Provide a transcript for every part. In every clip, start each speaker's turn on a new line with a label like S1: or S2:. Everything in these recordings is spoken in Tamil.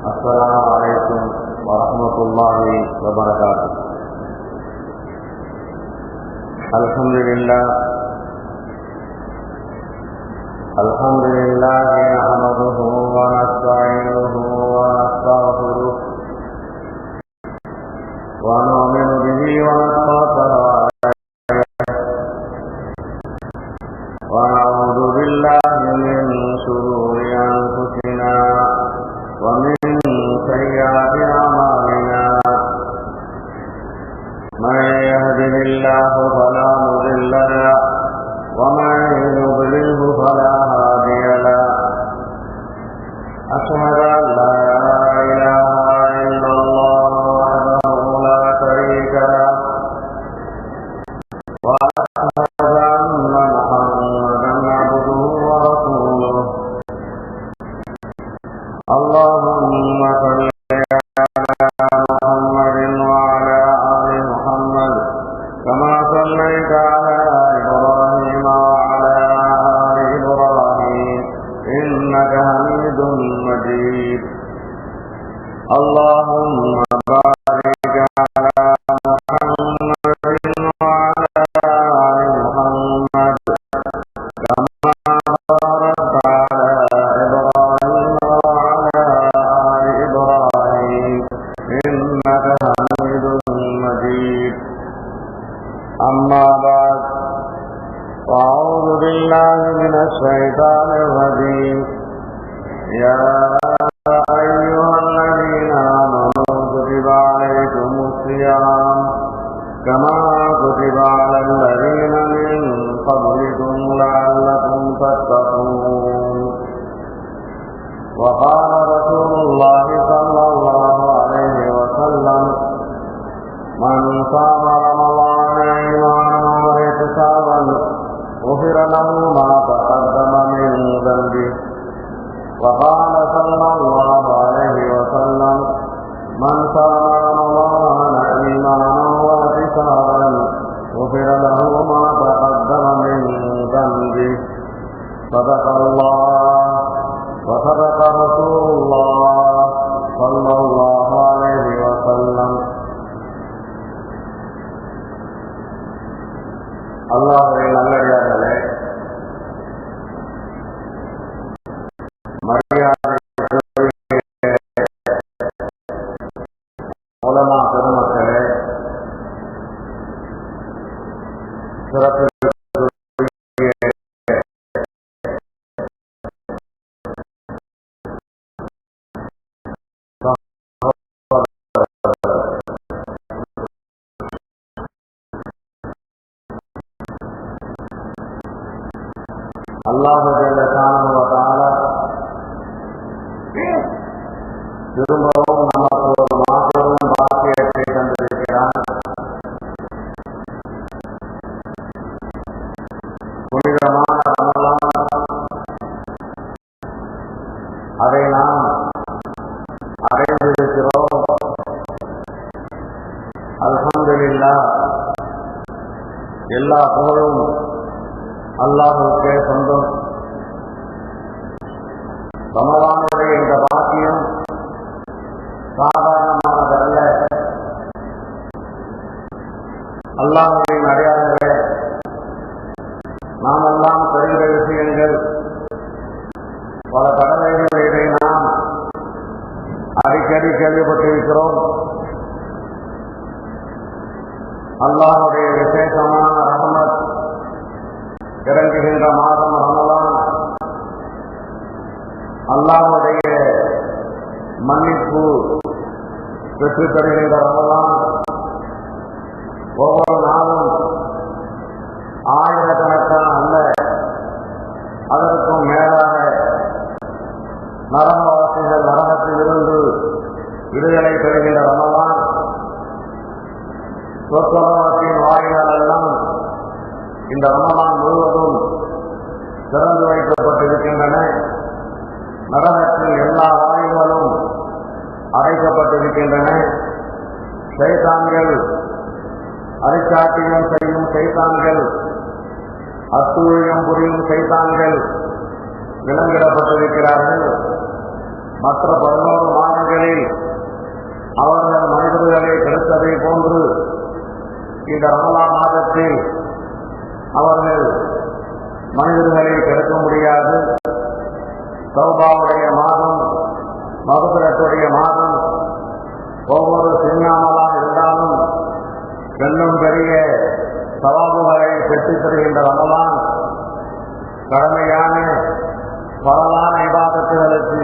S1: السلام عليكم ورحمة الله وبركاته. الحمد لله نحمده ونستعينه ونستغفره ونؤمن به ونتوكل عليه ونعوذ بالله من شرور أنفسنا ومن سيئات أعمالنا. من يهده الله فلا مضل له ومن يضلله فلا هادي له. أشهد أن لا إله إلا الله وحده لا شريك له وأشهد أن محمدا عبده ورسوله. اللهم صل على محمد وعلى آل محمد كما صليت على إبراهيم وعلى آل إبراهيم إنك حميد مجيد. اللهم بارك على محمد وعلى آل محمد كما باركت على إبراهيم وعلى آل إبراهيم إنك حميد مجيد. أما بعد، فأعوذ بالله من الشيطان الرجيم. يا أيها الذين آمنوا كتب عليكم الصيام كما كتب على الذين من قبلكم لعلكم تتقون. وقال رسول الله صلى الله عليه وسلم: من صام رمضان إيمانا واحتسابا غفر له ما تقدم من ذنبه. وقال صلى الله عليه وسلم: من صام رمضان إيمانا واحتسابا غفر له ما تقدم من ذنبه. صدق الله وصدق رسول الله صلى الله عليه وسلم. அல்லாஹ்வின் நல்லடியார்களே, மரியாதைக்குரிய உலமா பெருமக்களே, சிறப்பு அல்லாஹ் ஜல்ல ஷானஹு வ தஆலா திரும்பவும் நமக்கு ஒரு மாபெரும் பாக்கியத்தை தந்திருக்கிறான். புனிதமான ரமலான், அதை நாம் அடைந்திருக்கிறோம். அல்ஹம்துலில்லாஹ், எல்லா புகழும் அல்லாஹ்வுக்கே சொந்தம். ரமலானுடைய இந்த பாக்கியம் சாதாரணமானதல்ல. அல்லாஹ்வின் அடியார்களே, நாமெல்லாம் தெரிந்த விஷயங்கள், பல தடவைகள் இதை நாம் அடிக்கடி கேள்விப்பட்டிருக்கிறோம். அல்லாஹ்வுடைய விசேஷமான ரஹ்மத் இறங்குகின்ற மாதம் ரமலான். அல்லாஹ்வுடைய மன்னிப்பு பெற்றுத் தருகின்ற ரமலான். ஒவ்வொரு நாளும் ஆயிரக்கணக்கான அல்ல, அதற்கும் மேலாக நரகவாசிகள் நரகத்திலிருந்து விடுதலை பெறுகின்ற ரமலான். சொற்கலவத்தின் வாயினால் எல்லாம் இந்த ரமலான் முழுவதும் திறந்து வைக்கப்பட்டிருக்கின்றன. நரகத்தில் எல்லா வாயில்களும் அடைக்கப்பட்டிருக்கின்றன. சைத்தான்கள், அரிசாட்டியம் செய்யும் சைத்தான்கள், அத்துழியம் புரியும் சைத்தான்கள் விலங்கிடப்பட்டிருக்கிறார்கள். மற்ற 11 மாதங்கள் ரமலான்களில் அவர்கள் மனிதர்களை கெடுத்ததை போன்று இந்த ரமலான் மாதத்தில் அவர்கள் மனிதர்களை கெடுக்க முடியாது. தௌபாவுடைய மாதம், மகுபிரத்துடைய மாதம், ஒவ்வொரு சின்னாமலாக இருந்தாலும் பெண்ணும் பெரிய சவாபுகளை பெற்றுத் தருகின்ற ரமலான் கடமையான பரவான இபாதத்துகளுக்கு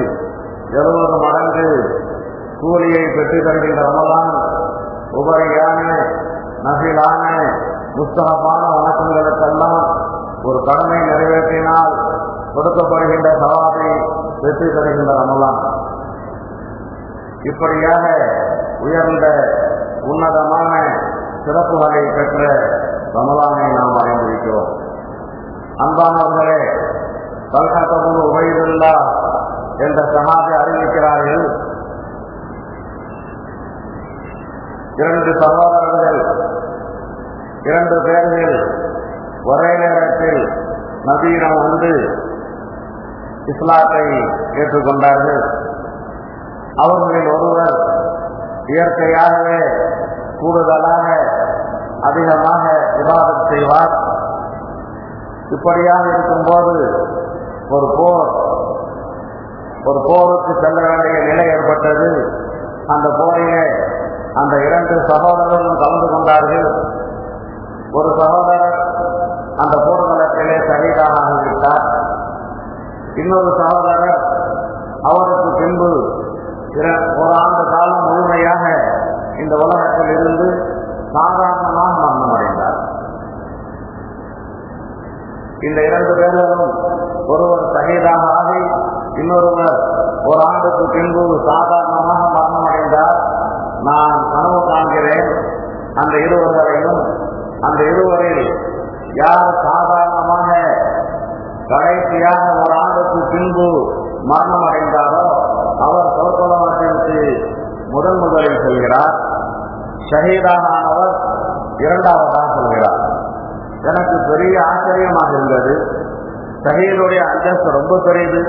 S1: 70 மடங்கு கூலியை பெற்றுத் தருகின்ற ரமலான் உபரியான நஃபிலான முஸ்தஹபான வணக்கங்களுக்கெல்லாம் ஒரு கடமை நிறைவேற்றினால் கொடுக்கப்படுகின்ற சவாபை பெற்றுத் தருகின்ற ரமலான். இப்படியாக உயர்ந்த உன்னதமான சிறப்புகளை பெற்ற ரமலானை நாம் அறிந்திருக்கிறோம். அன்பானவர்களே, தல்ஹா இப்னு உபைதுல்லாஹ் என்ற சஹாபி அறிவிக்கிறார்கள், 2 சகோதரர்கள் 2 பேர்கள் ஒரே நேரத்தில் நபியிடம் வந்து இஸ்லாத்தை ஏற்றுக்கொண்டார்கள். அவர்களில் ஒருவர் இயற்கையாகவே கூடுதலாக அதிகமாக இபாதத் செய்வார். இப்படியாக இருக்கும்போது ஒரு போருக்கு செல்ல வேண்டிய நிலை ஏற்பட்டது. அந்த போரிலே அந்த 2 சகோதரர்களும் கலந்து கொண்டார்கள். ஒரு சகோதரர் அந்த போர்க்களத்திலே ஷஹீதாக ஆகிவிட்டார். இன்னொரு சகோதரர் அவருக்கு பின்பு 1 ஆண்டு காலம் முழுமையாக இந்த உலகத்தில் இருந்து சாதாரணமாக மரணமடைந்தார். இந்த 2 பேர்களும் ஒருவர் ஷஹீதாக ஆகி இன்னொருவர் 1 ஆண்டுக்கு பின்பு சாதாரணமாக மரணமடைந்தார். நான் கனவு காண்கிறேன், அந்த இருவர்களையும் அந்த இருவரில் யார் சாதாரணமாக கடைசியாக 1 ஆண்டுக்கு பின்பு மரணம் அடைந்தாரோ அவர் சொர்க்கலோகத்திற்கு முதலில் செல்கிறார். ஷஹீதாக ஆனவர் 2வதாக செல்கிறார். எனக்கு பெரிய ஆச்சரியமாக இருந்தது. ஷஹீதுடைய அந்தஸ்து ரொம்ப பெரியது.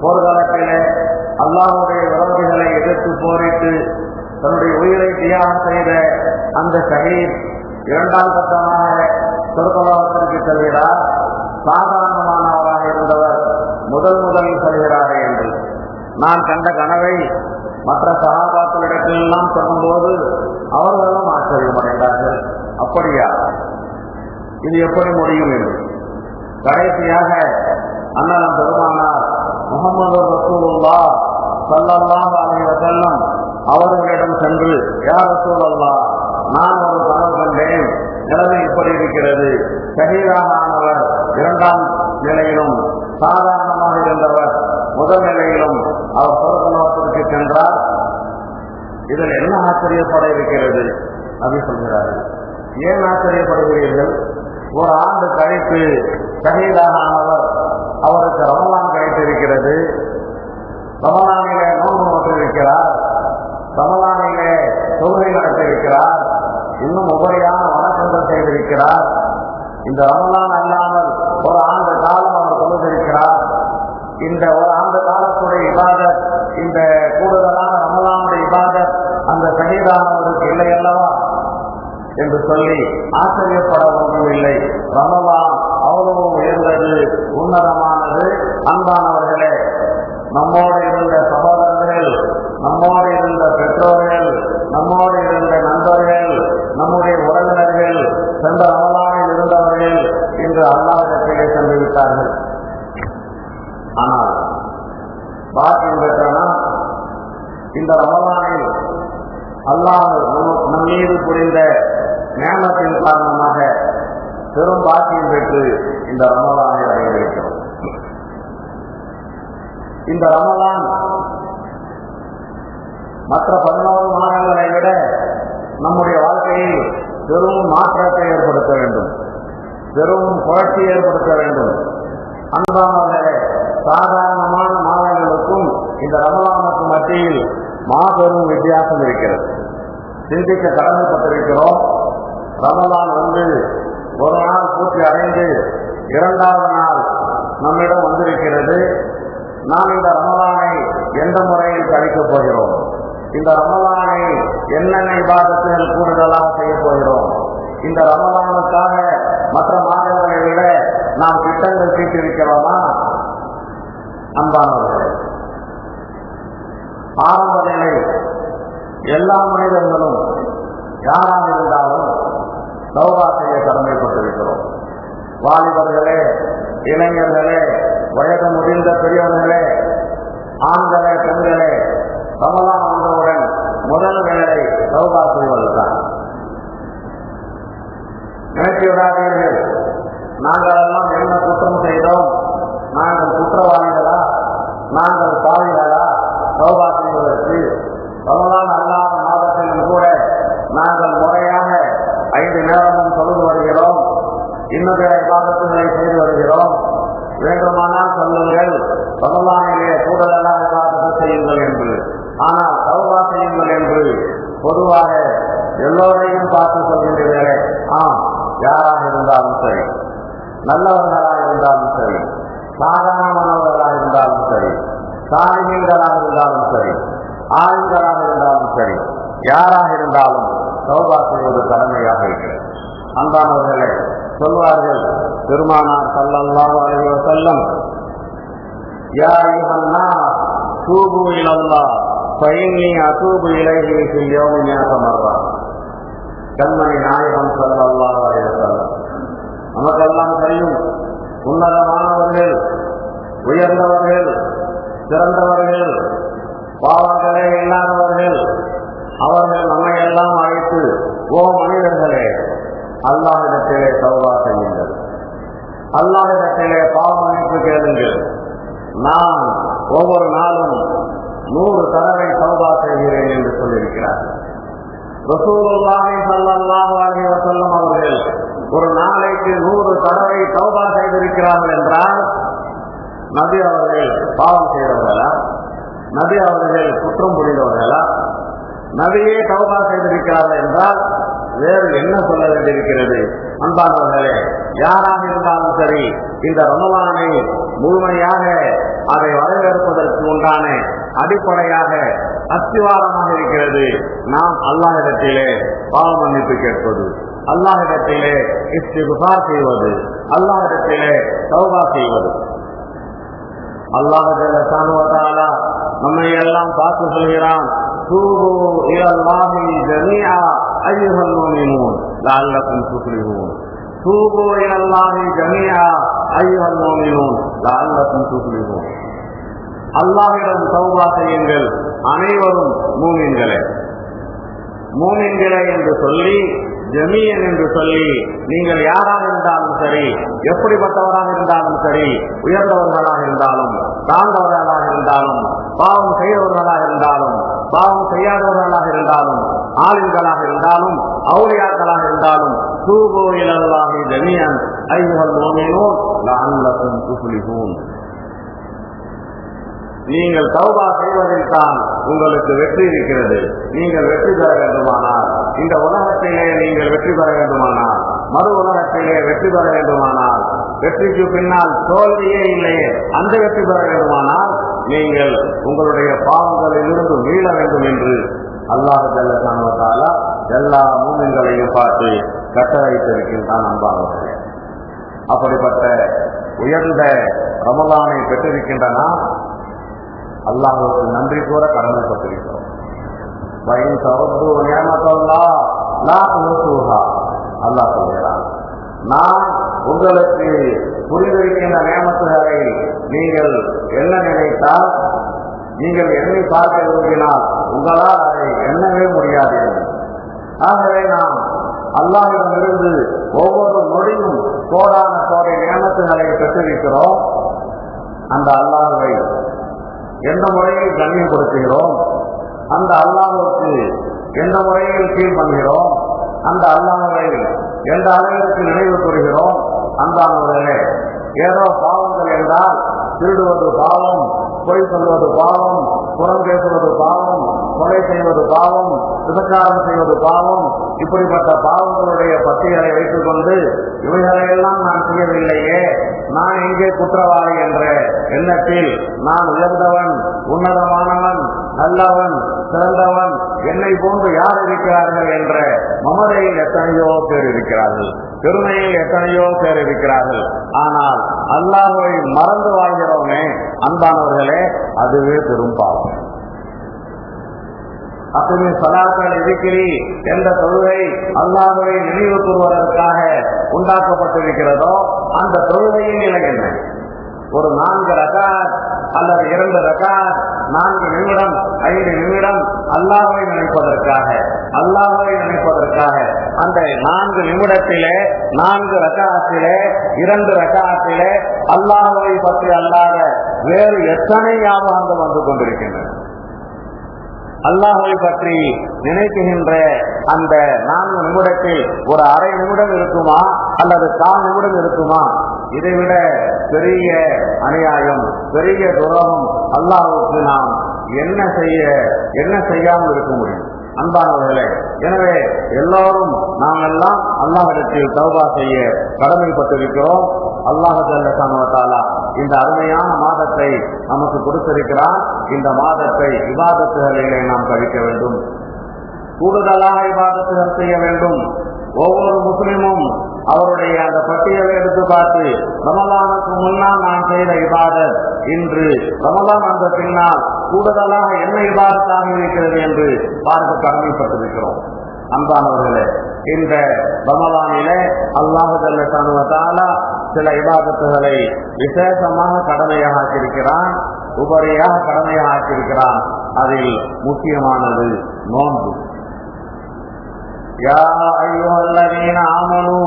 S1: போர்க்காலத்திலே அல்லாஹ்வுடைய விரோதிகளை எதிர்த்து போரிட்டு தன்னுடைய உயிரை தியாகம் செய்த அந்த ஷஹீத் 2ஆம் கட்டமாக சொர்க்கலோகத்திற்கு செல்கிறார். சாதாரணமானவராக இருந்தவர் முதலில் செல்கிறாரே என்று நான் கண்ட கனவை மற்ற சஹாபாக்களிடத்திலெல்லாம் சொல்லும்போது அவர்களும் ஆச்சரியமடைந்தார்கள். அப்படியா, இது எப்படி முடியும் என்று. கடைசியாக அண்ணலம் பெருமானார் முஹம்மது ரசூலுல்லாஹ் ஸல்லல்லாஹு அலைஹி வஸல்லம் அவர்களிடம் சென்று, யா ரசூலல்லாஹ், நான் ஒரு கனவு கண்டேன், நிலைமை இப்படி இருக்கிறது. ஷஹீதாக ஆனவர் 2ஆம் நிலையிலும் சாதாரணமாக இருந்தவர் முதல் நிலையிலும் அவர் சொர்க்கலோகத்திற்கு சென்றார். இதில் என்ன ஆச்சரியப்பட இருக்கிறது? நபி சொல்கிறார்கள், ஏன் ஆச்சரியப்படுகிறீர்கள்? 1 ஆண்டு கழித்து ஷஹீதாக ஆனவர் அவருக்கு ரமலான் கிடைத்திருக்கிறது. ரமலானிலே நோன்பு நோட்டிருக்கிறார். ரமலானிலே தொழுகை நடத்தியிருக்கிறார். இன்னும் உபரியான வணக்கங்கள் செய்திருக்கிறார். இந்த ரமலான் அல்லாமல் 1 ஆண்டு காலம் அவர் தொழுதிருக்கிறார். இந்த 1 ஆண்டு காலத்துடைய இபாதத், இந்த கூடுதலான ரமலானுடைய இபாதத் அந்த ஷஹீதானவருக்கு இல்லை அல்லவா என்று சொல்லி ஆச்சரியப்பட ஒன்றுமில்லை. ரமலான் அவ்வளவு உயர்ந்தது, உன்னதமானது. அன்பானவர்களே, நம்மோடு இருந்த சகோதரர்கள், நம்மோடு இருந்த பெற்றோர்கள், நம்மோடு இருந்த நண்பர்கள், நம்முடைய உறவினர்கள், சென்ற ரமலானில் இருந்தவர்கள் இன்று அல்லாஹ்விடத்திலே சென்று விட்டார்கள். ஆனால் பாக்கியம் பெற்றனா இந்த ரமலானில் அல்லாஹ் நம் மீது புரிந்த நியமத்தின் காரணமாக பெரும் பாக்கியம் பெற்று இந்த ரமலானை அடைந்திருக்கிறோம். இந்த ரமலான் மற்ற 11 மாதங்களை விட நம்முடைய வாழ்க்கையில் பெரும் மாற்றத்தை ஏற்படுத்த வேண்டும், பெரும் புரட்சி ஏற்படுத்த வேண்டும். அன்பானவர்களே, சாதாரணமான மாதங்களுக்கும் இந்த ரமலானுக்கு மத்தியில் மாபெரும் வித்தியாசம் இருக்கிறது. சிந்திக்க கடமைப்பட்டிருக்கிறோம். ரமலான் வந்து 1 நாள் பூர்த்தி அடைந்து 2வது நாள் நம்மிடம் வந்திருக்கிறது. நாம் இந்த ரமலானை எந்த முறையில் கழிக்கப் போகிறோம். இந்த ரமலானை என்னென்ன இபாதத்துகள் கூடுதலாக செய்ய போகிறோம். இந்த ரமலானுக்காக மற்ற மாதங்களை விட நாம் திட்டங்கள் தீட்டிருக்கிறோமா? அன்பானவர்களே, ஆரம்ப நிலை எல்லா மனிதர்களும் யாராக இருந்தாலும் தௌபா செய்ய கடமைப்பட்டிருக்கிறோம். வாலிபர்களே, இளைஞர்களே, வயது முதிர்ந்த பெரியவர்களே, ஆண்களே, பெண்களே, ரமலான் வந்தவுடன் முதல் வேலை தௌபா செய்வதுதான். நினைத்து விடாதீர்கள், நாங்கள் எல்லாம் என்ன குற்றம் செய்தோம், நாங்கள் குற்றவாளிகளா, நாங்கள் பாவிகளா தௌபா செய்வதற்கு? ரமலான் அல்லாத மாதத்திலும் கூட நாங்கள் முறையாக 5 நேரமும் தொழுது வருகிறோம், இன்னும் பிற இபாதத்துகளை செய்து வருகிறோம். வேண்டுமானால் சொல்லுங்கள், ரமலானிலே கூடுதலாக இபாதத்து செய்யுங்கள் என்று. ஆனால் தௌபா செய்யுங்கள் என்று பொதுவாக எல்லோரையும் பார்த்து சொல்கின்றீர்களே. யாராக இருந்தாலும் சரி, நல்லவர்களாக இருந்தாலும் சரி, சாதாரணமானவர்களாக இருந்தாலும் சரி, சாலிகளாக இருந்தாலும் சரி, ஆண்களாக இருந்தாலும் சரி, யாராக இருந்தாலும் தௌபா செய்வது கடமையாக இருக்கிறது. அன்பானவர்களே, சொல்வார்கள் பெருமானார் ஸல்லல்லாஹு அலைஹி வஸல்லம், யா அய்யுஹன்னாஸ் தூபு இலல்லாஹ் ஃபஇன்னி அதூபு இலைஹி ஃபில் யௌமி மிஅத மர்ரா. கண்மணி நாயகம் ஸல்லல்லாஹு அலைஹி வஸல்லம். நமக்கெல்லாம் தெரியும், உன்னதமானவர்கள், உயர்ந்தவர்கள், சிறந்தவர்கள், பாவங்களே இல்லாதவர்கள், அவர்கள் நம்மை எல்லாம் அழைத்து, ஓ மனிதர்களே, அல்லாஹ்விடத்திலே தௌபா செய்யுங்கள், அல்லாஹ்விடத்திலே பாவ மன்னிப்பு கேளுங்கள். நான் ஒவ்வொரு நாளும் 100 தடவை தௌபா செய்கிறேன் என்று சொல்லியிருக்கிறார். ரசூலுல்லாஹி ஸல்லல்லாஹு அலைஹி வஸல்லம் அவர்கள் ஒரு நாளைக்கு 100 தடவை தௌபா செய்திருக்கிறார்கள் என்றால், நபி அவர்கள் பாவம் செய்தவர்களா? நபி அவர்கள் குற்றம் புரிந்தவர்களா? நபியே தௌபா செய்திருக்கிறார்கள் என்றால் வேறு என்ன சொல்ல வேண்டியிருக்கிறது? அன்பானவர்களே, யாராக இருந்தாலும் சரி, இந்த ரமலானை முழுமையாக அதை வரவேற்பதற்கு உண்டான அடிப்படையாக அஸ்திவாரமாக இருக்கிறது நாம் அல்லாஹ்விடத்திலே பாவ மன்னிப்பு கேட்பது, அல்லாஹ்விடத்திலே இஸ்திக்ஃபார் செய்வது, அல்லாஹ்விடத்திலே தௌபா செய்வது. அல்லாஹ் ஜல்லல்லாஹு தஆலா நம்மை எல்லாம் பார்த்து சொல்கிறான், தூபு இலல்லாஹி ஜமீஆ அய்யுஹல் முஃமினூன் லஅல்லக்கும் துஃப்லிஹூன். தூபு இலல்லாஹி ஜமீஆ அய்யுஹல் முஃமினூன் லஅல்லக்கும் துஃப்லிஹூன். அல்லாஹ்விடம் தௌபா செய்யுங்கள் அனைவரும் மூமின்களே. மூமின்களே என்று சொல்லி, ஜமீயன் என்று சொல்லி, நீங்கள் யாராக இருந்தாலும் சரி, எப்படிப்பட்டவராக இருந்தாலும் சரி, உயர்ந்தவர்களாக இருந்தாலும் தாழ்ந்தவர்களாக இருந்தாலும், பாவம் செய்தவர்களாக இருந்தாலும் பாவம் செய்யாதவர்களாக இருந்தாலும், ஆலிம்களாக இருந்தாலும் அவுலியாக்களாக இருந்தாலும், தூபு இலல்லாஹி ஜமீஅன் அய்யுஹல் முஃமினூன் லஅல்லக்கும் துஃப்லிஹூன். நீங்கள் தௌபா செய்வதில் தான் உங்களுக்கு வெற்றி இருக்கிறது. நீங்கள் வெற்றி பெற வேண்டுமானால், இந்த உலகத்திலே நீங்கள் வெற்றி பெற வேண்டுமானால், மறு உலகத்திலே வெற்றி பெற வேண்டுமானால், வெற்றிக்கு பின்னால் தோல்வியே இல்லையே, அந்த வெற்றி பெற வேண்டுமானால் நீங்கள் உங்களுடைய பாவங்களில் இருந்து மீள வேண்டும் என்று அல்லாஹ் ஜல்லல்லாஹு தஆலா எல்லா மூமின்களையும் பார்த்து கட்டளையிட்டிருக்கின்றான். அன்பானவர்களே, அப்படிப்பட்ட உயர்ந்த ரமலானை பெற்றிருக்கின்றன அல்லாஹ்வுக்கு நன்றி கூற கடமைப்பட்டிருக்கிறோம். அல்லாஹ் சொல்கிறான், நான் உங்களுக்கு புரிந்திருக்கின்ற நியமத்துகளை நீங்கள் என்ன நினைத்தால், நீங்கள் எண்ணி பார்க்க விரும்பினால் உங்களால் அதை எண்ணவே முடியாது. ஆகவே நாம் அல்லாஹ்விடமிருந்து ஒவ்வொரு நொடியும் கோடான கோடை நியமத்துகளை பெற்றிருக்கிறோம். அந்த அல்லாஹ்வை எந்த முறையில் கண்ணியப்படுத்துகிறோம், அந்த அல்லாஹ்வுக்கு எந்த முறையில் கீழ் பண்ணுகிறோம், அந்த அல்லாஹ்வை எந்த அளவிற்கு நினைவு கூறுகிறோம். அந்த அளவிலே ஏதோ பாவங்கள் என்றால் திருடுவது பாவம், பொய் சொல்வது பாவம், புறம் பேசுவது பாவம், கொலை செய்வது பாவம், விபச்சாரம் செய்வது பாவம், இப்படிப்பட்ட பாவங்களுடைய பட்டியலை வைத்துக் கொண்டு இவைகளையெல்லாம் நான் செய்யவில்லையே, நான் எங்கே குற்றவாளி என்ற எண்ணத்தில் நான் உயர்ந்தவன், உன்னதமானவன், நல்லவன், சிறந்தவன், என்னை போன்று யார் இருக்கிறார்கள் என்ற மமதையில் எத்தனையோ பேர் இருக்கிறார்கள், பெருமையில் எத்தனையோ பேர் இருக்கிறார்கள். ஆனால் அல்லாஹ்வை மறந்து வாழ்கிறோமே அன்பானவர்களே, அதுவே பெரும் பாவம். அப்படி சலாக்கள் இருக்கிறி என்ற தொழுகை அல்லாஹ்வை நினைவு கூறுவதற்காக உண்டாக்கப்பட்டிருக்கிறதோ அந்த தொழுகையின் நிலை என்ன? ஒரு 4 ரகாத் அல்லது 2 ரகாத், 4 நிமிடம் 5 நிமிடம் அல்லாஹ்வை நினைப்பதற்காக அந்த 4 நிமிடத்திலே 4 ரகாத்திலே 2 ரகாத்திலே அல்லாஹ்வை பற்றி அல்லாத வேறு எத்தனை ஞாபகங்கள் வந்து கொண்டிருக்கின்றன. அல்லாஹ்வை பற்றி நினைக்குகின்ற அந்த 4 நிமிடத்தில் ஒரு அரை நிமிடம் இருக்குமா அல்லது 1/4 நிமிடம் இருக்குமா? இதைவிட பெரிய அநியாயம், பெரிய துரோகம் அல்லாஹ்வுக்கு நாம் என்ன செய்யாமல் இருக்க முடியும்? அன்பானவர்களே, எனவே எல்லோரும் நாமெல்லாம் அல்லாஹ்விடத்தில் தௌபா செய்ய கடமைப்பட்டிருக்கிறோம். அல்லாஹ் ஜல்ல ஷானஹு வ தஆலா இந்த அருமையான மாதத்தை நமக்கு கொடுத்திருக்கிறார். இந்த மாதத்தை இபாதத்துகளிலே நாம் கழிக்க வேண்டும், கூடுதலாக இபாதத்துகள் செய்ய வேண்டும். ஒவ்வொரு முஸ்லிமும் அவருடைய அந்த பட்டியலை எடுத்து பார்த்து, ரமலானுக்கு முன்னால் நான் செய்த இபாதத் இன்று ரமலான் வந்த பின்னால் கூடுதலாக என்ன இபாதத்தாக இருக்கிறது என்று பார்க்க கடமைப்பட்டிருக்கிறோம். அன்பானவர்களே, இந்த ரமலானிலே அல்லாஹ் ஜல்ல ஷானஹு வ தஆலா சில இபாதத்துகளை விசேஷமாக கடமையாக ஆக்கியிருக்கிறான், உபரியாக கடமையாக ஆக்கியிருக்கிறான். அதில் முக்கியமானது நோன்பு. யா அய்யுஹல்லதீன ஆமனூ,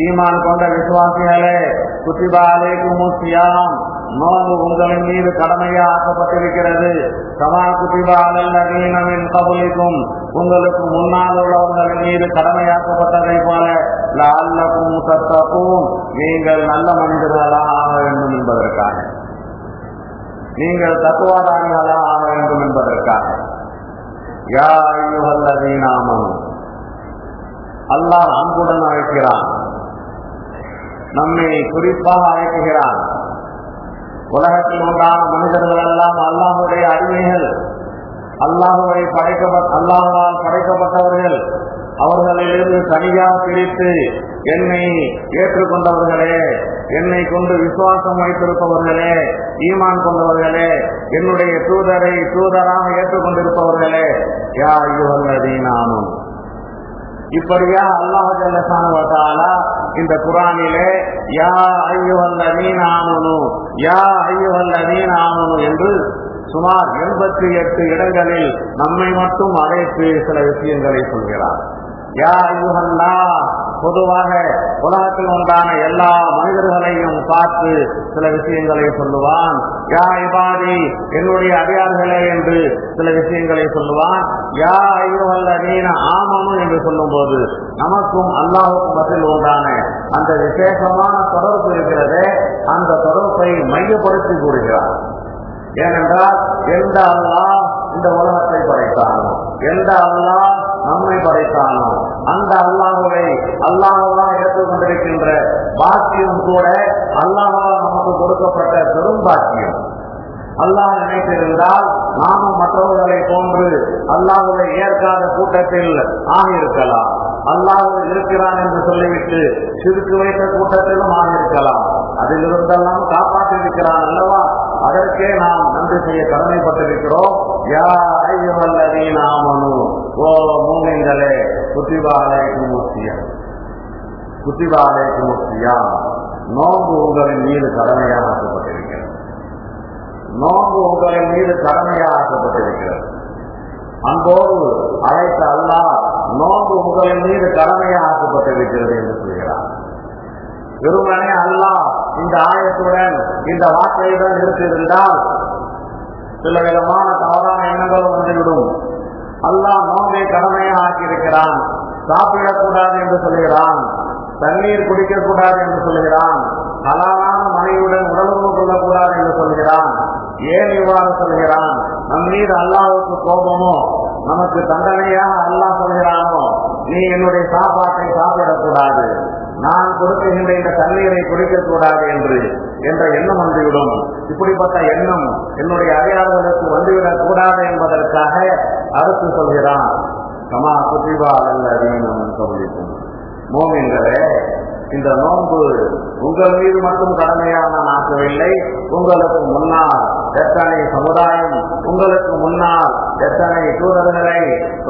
S1: ஈமான் கொண்ட விசுவாசிகளே, குத்திபா அலைக்குமுஸ் ஸியாம், நோன்பு உங்களின் மீது கடமையாக ஆக்கப்பட்டிருக்கிறது. கமா குத்திபா அலல்லதீன மின் கப்லிக்கும், உங்களுக்கு முன்னால் உள்ளவர்களின் மீது கடமையாக்கப்பட்டதை போல லஅல்லகும் தத்தகூன், நீங்கள் நல்ல மனிதர்களாக ஆக வேண்டும் என்பதற்காக, நீங்கள் தக்வாதாரிகளாக ஆக வேண்டும் என்பதற்காக. யா அய்யுஹல்லதீன ஆமனூ, அல்லாஹ் அன்புடன் அழைக்கிறான், நம்மை குறிப்பாக அழைக்கிறான். உலகத்தில் உண்டான மனிதர்கள் எல்லாம் அல்லாஹுடைய அடிமைகள், அல்லாஹால் படைக்கப்பட்டவர்கள். அவர்களிலிருந்து தனியாக பிரித்து என்னை ஏற்றுக்கொண்டவர்களே, என்னை கொண்டு விசுவாசம் வைத்திருப்பவர்களே, ஈமான் கொண்டவர்களே, என்னுடைய தூதராக ஏற்றுக்கொண்டிருப்பவர்களே, யா அய்யுஹல்லதீன ஆமனூ. இப்படியா அல்லாஹ் ஜல்ல ஷானஹு வ தஆலா இந்த குர்ஆனிலே யா அய்யுஹல்லதீன ஆமனூ, யா அய்யுஹல்லதீன ஆமனூ என்று சுமார் 88 இடங்களில் நம்மை மட்டும் அழைத்து சில விஷயங்களை சொல்கிறார். யா அய்யுஹல்லா, பொதுவாக உலகத்தில் உண்டான எல்லா மனிதர்களையும் பார்த்து சில விஷயங்களை சொல்லுவான். யா இபாதி, என்னுடைய அடியார்களே என்று சில விஷயங்களை சொல்லுவான். யா அய்யுஹல்லதீன ஆமனூ என்று சொல்லும் போது நமக்கும் அல்லாஹுக்கும் மத்தியில் உண்டான அந்த விசேஷமான தொடர்பு இருக்கிறதே, அந்த தொடர்பை மையப்படுத்தி கூறுகிறார். ஏனென்றால் எந்த அல்லாஹ் இந்த உலகத்தை படைத்தானோ, எந்த அல்லாஹ் நம்மை படைத்தானோ, அந்த அல்லாஹ்வாக ஏற்றுக்கொண்டிருக்கின்ற பாக்கியம் கூட அல்லாஹ்வால் நமக்கு கொடுக்கப்பட்ட பெரும் பாக்கியம். அல்லாஹ் நினைத்திருந்தால் நாமும் மற்றவர்களை போன்று அல்லாஹ்வை ஏற்காத கூட்டத்தில் ஆகியிருக்கலாம். அல்லாஹ் இருக்கிறான் என்று சொல்லிவிட்டு சிறுக்கு வைத்த கூட்டத்திலும் ஆகியிருக்கலாம். அதிலிருந்தெல்லாம் காப்பாற்றிருக்கிறான் அல்லவா? அதற்கே நாம் நன்றி செய்ய கடமைப்பட்டிருக்கிறோம். யா அய்யுஹல்லதீன ஆமனூ, ஓ மூமின்களே, குத்திபா அலைக்குமுஸ் ஸியாம், குத்திபா அலைக்குமுஸ் ஸியாம், நோன்பு உங்களின் மீது கடமையாக ஆக்கப்பட்டிருக்கிறது. நோன்பு உங்களின் மீது கடமையாக ஆக்கப்பட்டிருக்கிறது. அன்போடு அழைத்த அல்லாஹ் நோன்பு உங்களின் மீது கடமையாக ஆக்கப்பட்டிருக்கிறது என்று சொல்கிறார். வெறுமனே அல்லாஹ் இந்த ஆயத்துடன் இந்த வார்த்தையுடன் இருந்திருந்தால் சில விதமான தவறான எண்ணங்களும் வந்துவிடும். அல்லாஹ் நோன்பை கடமையாக ஆக்கியிருக்கிறான், சாப்பிடக்கூடாது என்று சொல்கிறான், தண்ணீர் குடிக்கக்கூடாது என்று சொல்கிறான், ஹலாலான மனைவியுடன் உடலுறவு கொள்ளக்கூடாது என்று சொல்கிறான். ஏன் இவ்வாறு சொல்கிறான்? நம் மீது அல்லாஹ்வுக்கு கோபமோ, நமக்கு தண்டனையாக அல்லாஹ் சொல்கிறானோ, நீ என்னுடைய சாப்பாட்டை சாப்பிடக்கூடாது, நான் கொடுக்கின்ற இந்த தண்ணீரை குடிக்கக்கூடாது என்ற எண்ணம் வந்துவிடும். இப்படிப்பட்ட எண்ணம் என்னுடைய அடியார்களுக்கு வந்துவிடக் கூடாது என்பதற்கு என்பதற்காக அடுத்து சொல்கிறான், கமா குதிவா அல்லதீனம் சொல்லிக்கும், மோமின்களே, இந்த நோன்பு உங்கள் மீது மட்டும் கடமையாக ஆக்கவில்லை, உங்களுக்கு முன்னால் எத்தனை சமுதாயம், உங்களுக்கு முன்னால் எத்தனை தூதர்களை,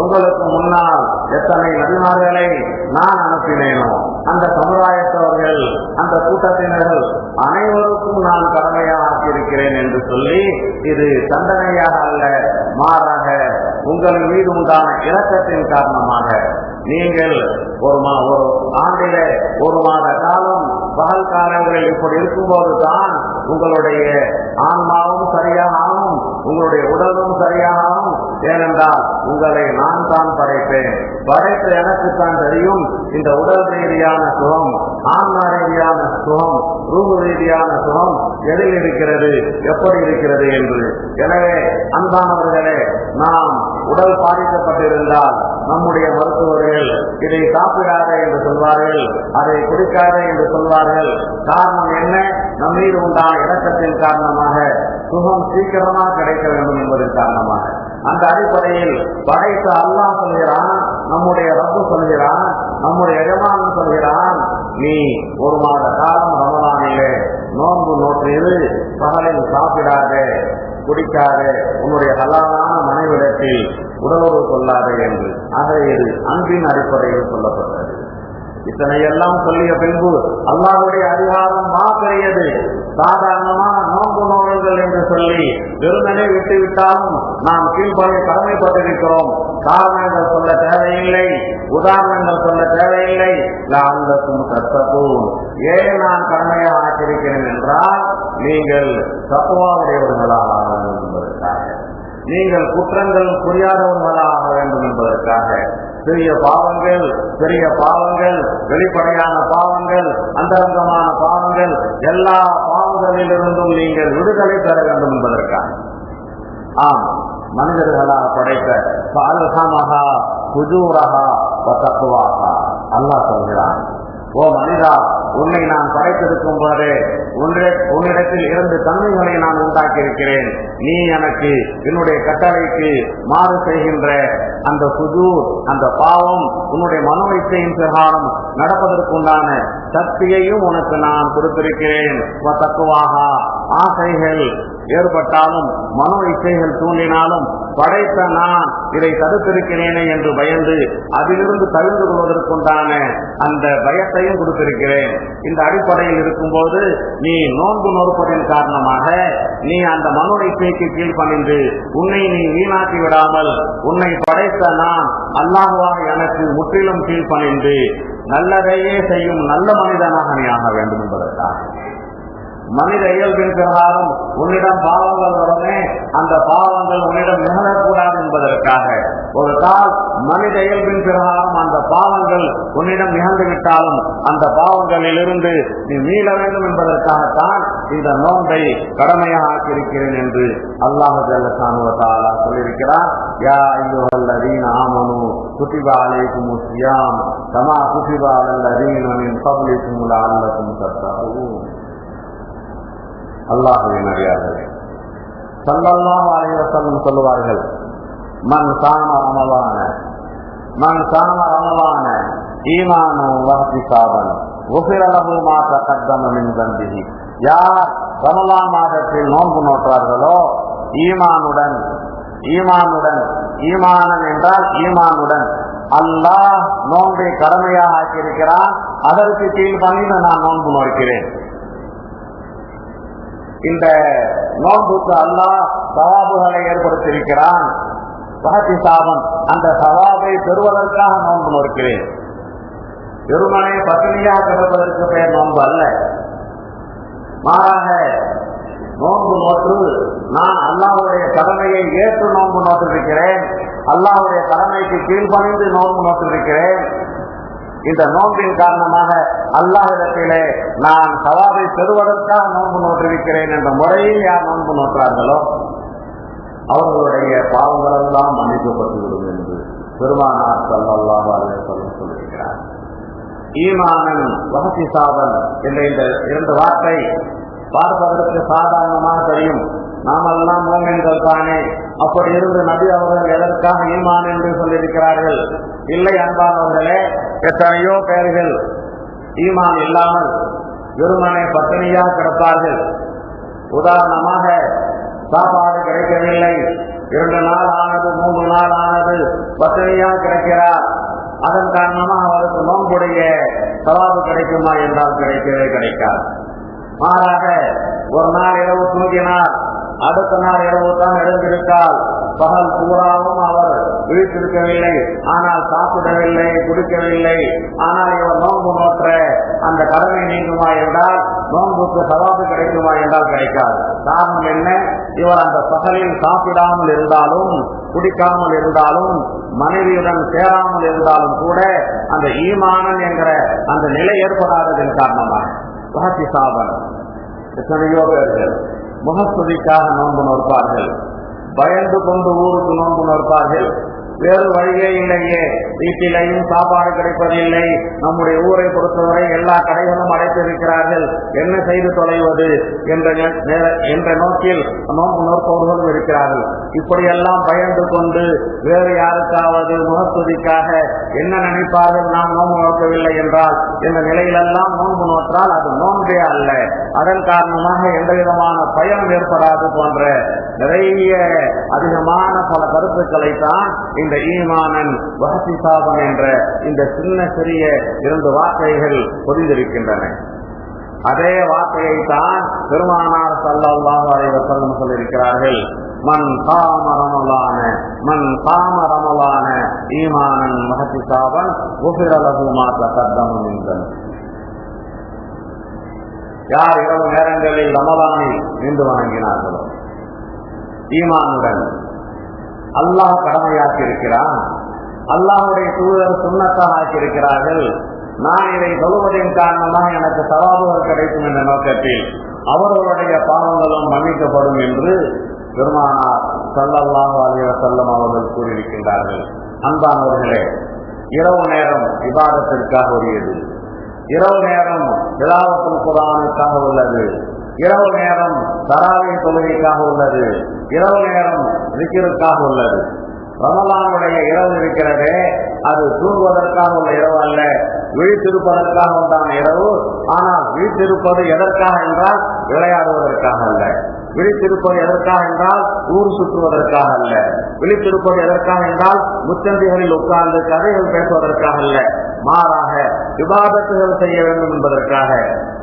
S1: உங்களுக்கு முன்னால் எத்தனை நபிமார்களை நான் அனுப்பினேனோ அந்த சமுதாயத்தவர்கள், அந்த கூட்டத்தினர்கள் அனைவருக்கும் நான் கடமையாக ஆக்கியிருக்கிறேன் என்று சொல்லி, இது தண்டனையாக அல்ல, மாறாக உங்கள் மீது உண்டான இரக்கத்தின் காரணமாக நீங்கள் ஒரு ஆண்டிலே ஒரு மாத காலம் பகல் காலங்களில் இப்படி இருக்கும்போது தான் உங்களுடைய ஆன்மாவும் சரியாகவும் உங்களுடைய உடலும் சரியாகவும். ஏனென்றால் உங்களை நான் தான் படைப்பேன், படைத்த எனக்குத்தான் தெரியும் இந்த உடல் ரீதியான சுகம், ஆன்மா ரீதியான சுகம், ரூப ரீதியான சுகம் எதில் இருக்கிறது, எப்படி இருக்கிறது என்று. எனவே அன்பானவர்களே, நாம் உடல் பாதிக்கப்பட்டிருந்தால் நம்முடைய மருத்துவர்கள் இதை சாப்பிடாத என்று சொல்வார்கள், அதை குடிக்காத என்று சொல்வார்கள். காரணம் என்ன? நம் மீது உண்டான இரக்கத்தின் காரணமாக, சுகம் சீக்கிரமாக கிடைக்க வேண்டும் என்பதன் காரணமாக. அந்த அடிப்படையில் படைத்த அல்லாஹ் சொல்கிறான், நம்முடைய ரப்பு சொல்கிறான், நம்முடைய எஜமானன் சொல்கிறான், நீ ஒரு மாத காலம் ரமலானிலே நோன்பு நோற்றிரு, பகலில் சாப்பிடாத, குடிக்காத, உன்னுடைய ஹலாலான மனைவிடத்தில் உடலுறவு கொள்ளாதே என்று. ஆக இது அன்பின் அடிப்படையில் சொல்லப்பட்டது. இத்தனையெல்லாம் சொல்லிய பின்பு அல்லாஹ்வுடைய அதிகாரம் பெரியது. சாதாரணமா நோன்பு நோய்கள் என்று சொல்லி வெறுமனே விட்டுவிட்டாலும் நாம் கீழ்ப்படிய கடமைப்பட்டிருக்கிறோம். காரணங்கள் சொல்ல தேவையில்லை, உதாரணங்கள் சொல்ல தேவையில்லை. லஅல்லக்கும் தத்தகூன், ஏன் நான் கடமையாக ஆக்கியிருக்கிறேன் என்றால் நீங்கள் தக்வாவுடையவர்களாக ஆக வேண்டும் என்பதற்காக, நீங்கள் குற்றங்கள் புரியாதவர்களாக வேண்டும் என்பதற்காக. சிறிய பாவங்கள், பெரிய பாவங்கள், வெளிப்படையான பாவங்கள், அந்தரங்கமான பாவங்கள், எல்லா பாவங்களிலிருந்தும் நீங்கள் விடுதலை பெற வேண்டும் என்பதற்காக. ஆம், மனிதர்களாக படைத்த அல்ஹமஹா ஃபுஜூரஹா வ தக்வாஹா. அல்லாஹ் சொல்கிறான், ஓ மனிதா, உன்னை நான் படைத்திருக்கும் போதே உன்னிடத்தில் இரண்டு தன்மைகளை நான் உண்டாக்கியிருக்கிறேன். நீ எனக்கு என்னுடைய கட்டளைக்கு மாறு செய்கின்ற அந்த ஃபுஜூர், அந்த பாவம், உன்னுடைய மனோ இச்சையின் பிரகாரம் நடப்பதற்குண்டான சக்தியையும் உனக்கு நான் கொடுத்திருக்கிறேன். தக்குவாகா, ஆசைகள் ஏற்பட்டாலும் மனோ இச்சைகள் தூண்டினாலும் படைத்த நான் இதை தடுத்திருக்கிறேனே என்று பயந்து அதிலிருந்து தவிர்த்து கொள்வதற்குண்டான அந்த பயத்தையும் கொடுத்திருக்கிறேன். இந்த அடிப்படையில் இருக்கும்போது நீ நோன்பு நோற்பதின் காரணமாக நீ அந்த மனோ இச்சைக்கு கீழ்ப்பணிந்து உன்னை நீ வீணாக்கி விடாமல், உன்னை படைத்த நான் அல்லாஹ்வாக எனக்கு முற்றிலும் கீழ்ப்பணிந்து நல்லதையே செய்யும் நல்ல மனிதனாக நீ ஆக வேண்டும் என்பதற்காக. மனித இயல்பின் பிரகாரம் உன்னிடம் பாவங்கள் வருமே, அந்த பாவங்கள் உன்னிடம் நிகழக்கூடாது என்பதற்காக. ஒரு கால் மனித இயல்பின் பிரகாரம் அந்த பாவங்கள் உன்னிடம் நிகழ்ந்துவிட்டாலும் அந்த பாவங்களிலிருந்து நீ மீள வேண்டும் என்பதற்காகத்தான் இந்த நோன்பை கடமையாக ஆக்கியிருக்கிறேன் என்று அல்லாஹ் ஜல்லஷானு வ தஆலா சொல்லியிருக்கிறார். யா அய்யுஹல்லதீன ஆமனூ குதிப அலைக்குமுஸ் ஸியாம் கமா குதிப அலல்லதீன மின் கப்லிக்கும் லஅல்லக்கும் தத்தகூன். அல்லாஹ்வின் அடியார்களே, ஸல்லல்லாஹு அலைஹி வஸல்லம் சொல்லுவார்கள், மன் சாம ரமலான ஈமானு வஹ்திசாபன் குஃபிர லஹு மா தகத்தம மின் தம்பிஹி. யார் ரமலான் மாதத்தில் நோன்பு நோற்றார்களோ ஈமானுடன், ஈமானன் என்றால் ஈமானுடன், அல்லாஹ் நோன்பை கடமையாக ஆக்கியிருக்கிறான், அதற்கு கீழ் பணிந்து நான் நோன்பு நோக்கிறேன். இந்த நோன்புக்கு அல்லாஹ் சவாபுகளை ஏற்படுத்தியிருக்கிறான். வஹ்திசாபன், அந்த சவாபை பெறுவதற்காக நோன்பு நோக்கிறேன். வெறுமனே பட்டினியாக கிடப்பதற்கு பெயர் நோன்பு அல்ல. மாறாக நோன்பு நோற்று நான் அல்லாஹ்வுடைய கடமையை ஏற்று நோன்பு நோற்றிருக்கிறேன், அல்லாஹ்வுடைய கடமைக்கு கீழ்ப்பணிந்து நோன்பு நோற்றிருக்கிறேன். இந்த நோன்பின் காரணமாக அல்லாஹ்விடத்திலே நான் சவாபை பெறுவதற்காக நோன்பு நோற்றிருக்கிறேன் என்ற முறையில் யார் நோன்பு நோற்றார்களோ அவர்களுடைய பாவங்கள் எல்லாம் மன்னிக்கப்பட்டுவிடும் என்று பெருமானார் ஸல்லல்லாஹு அலைஹி வஸல்லம் சொல்லியிருக்கிறார். ஈமானன் வஹ்திசாபன் என்ற இந்த இரண்டு வார்த்தை பார்ப்பதற்கு சாதாரணமாக தெரியும், நாமெல்லாம் மூமின்கள் தானே. அப்படி இருந்து நபி அவர்கள் எதற்காக ஈமான் என்று சொல்லியிருக்கிறார்கள்? இல்லை அன்பானவர்களே, எத்தனையோ பேர்கள் ஈமான் இல்லாமல் வெறுமனே பட்டினியாக கிடப்பார்கள். உதாரணமாக, சாப்பாடு கிடைக்கவில்லை, 2 நாள் ஆனது, 3 நாள் ஆனது, பட்டினியாக கிடைக்கிறார். அதன் காரணமாக அவருக்கு நோன்புடைய சவாபு கிடைக்குமா என்றால் கிடைக்கவே கிடைக்காது. மாறாக ஒரு நாள் இரவு தூங்கினார், அடுத்த நாள் இரவு தான் எழுந்திருக்கால், பகல் பூராவும் அவர் விழித்திருக்கவில்லை, ஆனால் சாப்பிடவில்லை, குடிக்கவில்லை, ஆனால் இவர் நோன்பு நோற்ற அந்த கடமை நீங்குமா என்றால், நோன்புக்கு சவாபு கிடைக்குமா என்றால் கிடைக்காது. காரணம் என்ன? இவர் அந்த பகலில் சாப்பிடாமல் இருந்தாலும், குடிக்காமல் இருந்தாலும், மனைவியுடன் சேராமல் இருந்தாலும் கூட அந்த ஈமானன் என்கிற அந்த நிலை ஏற்படாததன் காரணமாக வஹசி சாபன் எத்தனையோ பேர்கள் முகஸ்துதிக்காக நோன்பு நோற்பார்கள், பயந்து கொண்டு ஊருக்கு நோன்பு நோற்பார்கள். வேறு வழியே இல்லையே, வீட்டிலையும் சாப்பாடு கிடைப்பதில்லை, நம்முடைய ஊரை பொறுத்தவரை எல்லா கடைகளும் அடைத்திருக்கிறார்கள், என்ன செய்து தொலைவது என்ற நோக்கில் நோன்பு நோற்பவர்களும் இருக்கிறார்கள். இப்படியெல்லாம் பயந்து கொண்டு வேறு யாருக்காவது முகஸ்துதிக்காக என்ன நினைப்பார்கள், நாம் நோன்பு நோக்கவில்லை என்றால் என்ற நிலையிலெல்லாம் நோன்பு நோற்றால் அது நோன்பே அல்ல. அதன் காரணமாக எந்த விதமான பயன் ஏற்படாது போன்ற நிறைய அதிகமான பல கருத்துக்களைத்தான் இந்த ஈமானன் வஹசி சாபன் என்ற இந்த சின்ன சிறிய 2 வார்த்தைகள் பொதிந்திருக்கின்றன. அதே வார்த்தையை தான் பெருமானார் ஸல்லல்லாஹு அலைஹி வஸல்லம் சொல்லியிருக்கிறார்கள். மன் காம ரமலான ஈமானன் வஹசி சாபன் குஃபிர லஹு மா தகத்தம மின் தன்பிஹி. யார் இரவு நேரங்களில் ரமலானை நின்று வணங்கினார்களோ, ஈமானுடன் அல்லாஹ் கடமையாக்கி இருக்கிறான், அல்லாஹுடைய தூதர் சுன்னத்தாக ஆக்கியிருக்கிறார்கள், நான் இதை சொல்வதன் காரணமாக எனக்கு சவாபுகள் கிடைக்கும் என்ற நோக்கத்தில் அவர்களுடைய பாவங்களும் மன்னிக்கப்படும் என்று பெருமானார் ஸல்லல்லாஹு அலைஹி வஸல்லம் அவர்கள் கூறியிருக்கின்றார்கள். அன்பானவர்களே, இரவு நேரம் இபாதத்திற்காக உரியது, இரவு நேரம் திலாவத்துல் குர்ஆனுக்காக உள்ளது, இரவு நேரம் தராவீஹ் தொழுகைக்காக உள்ளது, இரவு நேரம் ஸிக்ருக்காக உள்ளது. ரமலானுடைய இரவு இருக்கிறதே, அது தூங்குவதற்காக உள்ள இரவு அல்ல, விழித்திருப்பதற்காக உண்டான இரவு. ஆனால் விழித்திருப்பது எதற்காக என்றால் விளையாடுவதற்காக அல்ல, விழித்திருப்பது எதற்காக என்றால் ஊர் சுற்றுவதற்காக அல்ல, விழித்திருப்பது எதற்காக என்றால் முச்சந்திகளில் உட்கார்ந்து கதைகள் பேசுவதற்காக அல்ல, மாறாக இபாதத்துகள் செய்ய வேண்டும் என்பதற்காக.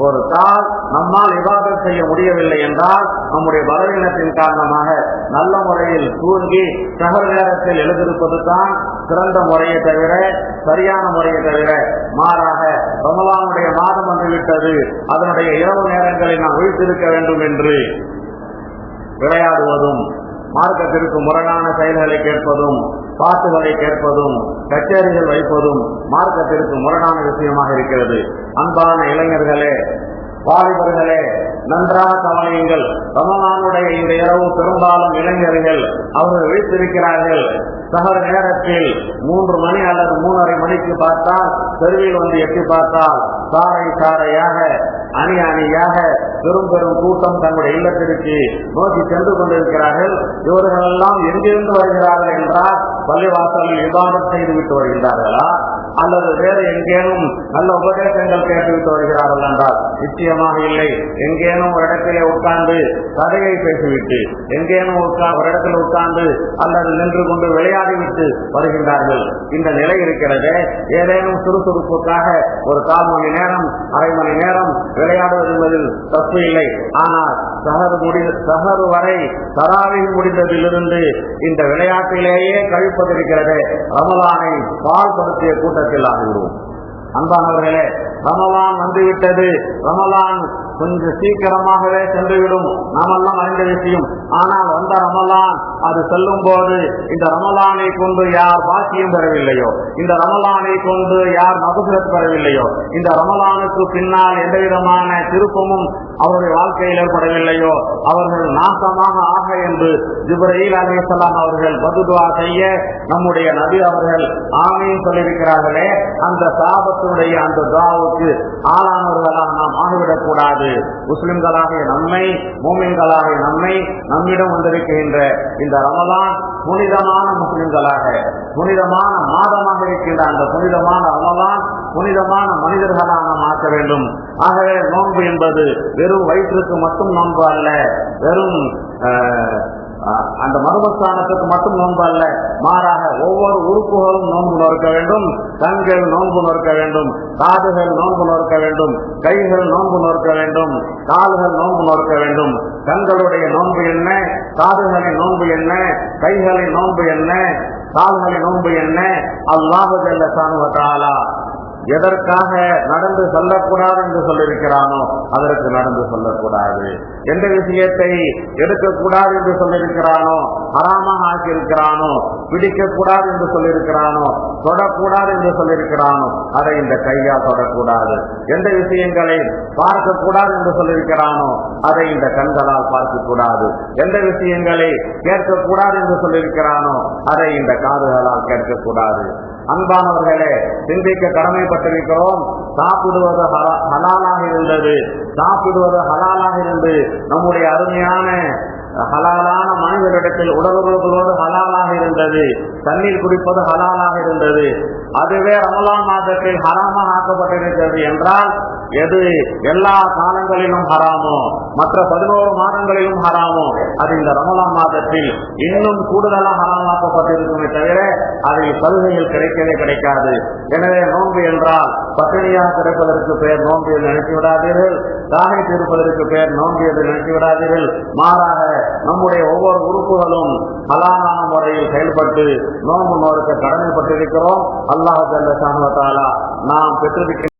S1: ஒரு கால் நம்மால் இபாதத் செய்ய முடியவில்லை என்றால் நம்முடைய பலவீனத்தின் காரணமாக நல்ல முறையில் தூங்கி சகல் நேரத்தில் எழுதிருப்பது தான் சிறந்த முறையை தவிர, சரியான முறையை தவிர, மாறாக ரமலானுடைய மாதம் வந்துவிட்டது, அதனுடைய இரவு நேரங்களில் நாம் விழித்திருக்க வேண்டும் என்று விளையாடுவதும், மார்க்கத்திற்கு முரணான செயல்களை கேட்பதும், பாட்டுகளை கேட்பதும், கச்சேரிகள் வைப்பதும் மார்க்கத்திற்கு முரணான விஷயமாக இருக்கிறது. அன்பான இளைஞர்களே, வாலிபர்களே, நன்றாக கவனியுங்கள். ரமலானுடைய இந்த இரவு பெரும்பாலும் இளைஞர்கள் அவர்கள் விழித்திருக்கிறார்கள். சகல நேரத்தில் 3 மணி அல்லது 3:30 மணிக்கு பார்த்தால், தெருவில் வந்து எட்டி பார்த்தால் சாரை சாரையாக, அணி அணியாக பெரும் பெரும் கூட்டம் தங்களுடைய இல்லத்திற்கு நோக்கி சென்று கொண்டிருக்கிறார்கள். இவர்கள் எல்லாம் எங்கிருந்து வருகிறார்கள் என்றால், பள்ளிவாசலில் இபாதத் செய்துவிட்டு வருகிறார்களா அல்லது வேறு எங்கேனும் நல்ல உபதேசங்கள் கேட்டுவிட்டு வருகிறார்கள் என்றால் நிச்சயமாக இல்லை. எங்கேனும் ஒரு இடத்திலே உட்கார்ந்து கதையை பேசிவிட்டு, எங்கேனும் ஒரு இடத்தில் உட்கார்ந்து அல்லது நின்று கொண்டு விளையாடிவிட்டு வருகின்றார்கள். இந்த நிலை இருக்கிறதே, ஏதேனும் சுறுசுறுப்புக்காக ஒரு 1/4 மணி நேரம், அரை மணி நேரம் விளையாடுவது என்பதில் தப்பு இல்லை. ஆனால் சஹர் வரை தராவீஹ் முடிந்ததிலிருந்து இந்த விளையாட்டிலேயே கழிப்பதிருக்கிறது, ரமலானை பால்படுத்திய கூட்டத்தில் ஆகிவிடுவோம். அன்பானவர்களே, ரமலான் வந்துவிட்டது, ரமலான் கொஞ்சம் சீக்கிரமாகவே சென்றுவிடும், நாமெல்லாம் அறிந்த விஷயம். ஆனால் வந்த ரமலான் அது செல்லும் போது இந்த ரமலானை கொண்டு யார் பாக்கியம் பெறவில்லையோ, இந்த ரமலானை கொண்டு யார் மகுஃபிரத் பெறவில்லையோ, இந்த ரமலானுக்கு பின்னால் எந்த விதமான திருப்பமும் அவருடைய வாழ்க்கையில் ஏற்படவில்லையோ, அவர்கள் நாசமாக ஆக என்று ஜிப்ரீல் அலைஹிஸ்ஸலாம் அவர்கள் பதுதுவா செய்ய நம்முடைய நபி அவர்கள் ஆமீன் சொல்லியிருக்கிறார்களே, அந்த சாபத்துடைய அந்த துஆவுக்கு பலாவுக்கு ஆளானவர்களாக நாம் ஆகிவிடக் கூடாது. முஸ்லிம்களாகிய நம்மை, மூமின்களாகிய நம்மை, நம்மிடம் வந்திருக்கின்ற இந்த ரமலான் புனிதமான முஸ்லிம்களாக, புனிதமான மாதமாக இருக்கின்ற அந்த புனிதமான ரமலான் புனிதமான மனிதர்களாக நாம் ஆக்க வேண்டும். ஆகவே நோன்பு என்பது வெறும் வயிற்றுக்கு மட்டும் நோன்பு அல்ல, வெறும் அந்த மர்மஸ்தானத்துக்கு மட்டும் நோன்பு அல்ல, மாறாக ஒவ்வொரு உறுப்புகளும் நோன்பு நோக்க வேண்டும். கண்கள் நோன்பு நோக்க வேண்டும், காதுகள் நோன்பு நோக்க வேண்டும், கைகள் நோன்பு நோக்க வேண்டும், கால்கள் நோன்பு நோக்க வேண்டும். கண்களுடைய நோன்பு என்ன, காதுகளின் நோன்பு என்ன, கைகளின் நோன்பு என்ன, கால்களின் நோன்பு என்ன? அல்லாஹ் ஜல்ல ஷானுஹு வ தஆலா எதற்காக நடந்து சொல்லக்கூடாது என்று சொல்லியிருக்கிறானோ அதற்கு நடந்து சொல்லக்கூடாது. எந்த விஷயத்தை எடுக்கக்கூடாது என்று சொல்லியிருக்கிறானோ, ஹராமாக ஆக்கியிருக்கிறானோ, பிடிக்கக்கூடாது என்று சொல்லியிருக்கிறானோ, தொடக்கூடாது என்று சொல்லியிருக்கிறானோ அதை இந்த கையால் தொடக்கூடாது. எந்த விஷயங்களை பார்க்கக்கூடாது என்று சொல்லியிருக்கிறானோ அதை இந்த கண்களால் பார்க்கக்கூடாது. எந்த விஷயங்களை கேட்கக்கூடாது என்று சொல்லியிருக்கிறானோ அதை இந்த காதுகளால் கேட்கக்கூடாது. அன்பானவர்களே, சிந்திக்க கடமைப்பட்டிருக்கிறோம். சாப்பிடுவது ஹலாலாக இருந்தது, சாப்பிடுவது ஹலாலாக இருந்து நம்முடைய அருமையான ஹலாலான மனிதரிடத்தில் உடலுறவுகளோடு ஹலாலாக இருந்தது. தண்ணீர் குடிப்பது ஹலாலாக இருந்தது. அதுவே ரமலான் மாதத்தில் ஹராமாக ஆக்கப்பட்டிருக்கிறது என்றால் எது எல்லா காலங்களிலும் ஹராமோ, மற்ற 11 மாதங்களிலும் ஹராமோ, அது இந்த ரமலான் மாதத்தில் இன்னும் கூடுதலாக ஹராமாக்கப்பட்டிருக்குமே தவிர அதில் சலுகைகள் கிடைக்கவே கிடைக்காது. எனவே நோன்பு என்றால் பட்டினியாக கிடப்பதற்கு பெயர் நோன்பு என்று நினைத்து விடாதீர்கள், தாகை தீர்ப்பதற்கு பெயர் நோன்பு என்று நினைத்து விடாதீர்கள். மாறாக நம்முடைய ஒவ்வொரு உறுப்புகளும் ஹலாலான முறையில் செயல்பட்டு நோன்பு நோக்க கடமைப்பட்டிருக்கிறோம். அல்லாஹ் ஜல்ல ஷானுஹு வ தஆலா நாம் பெற்றிருக்கிற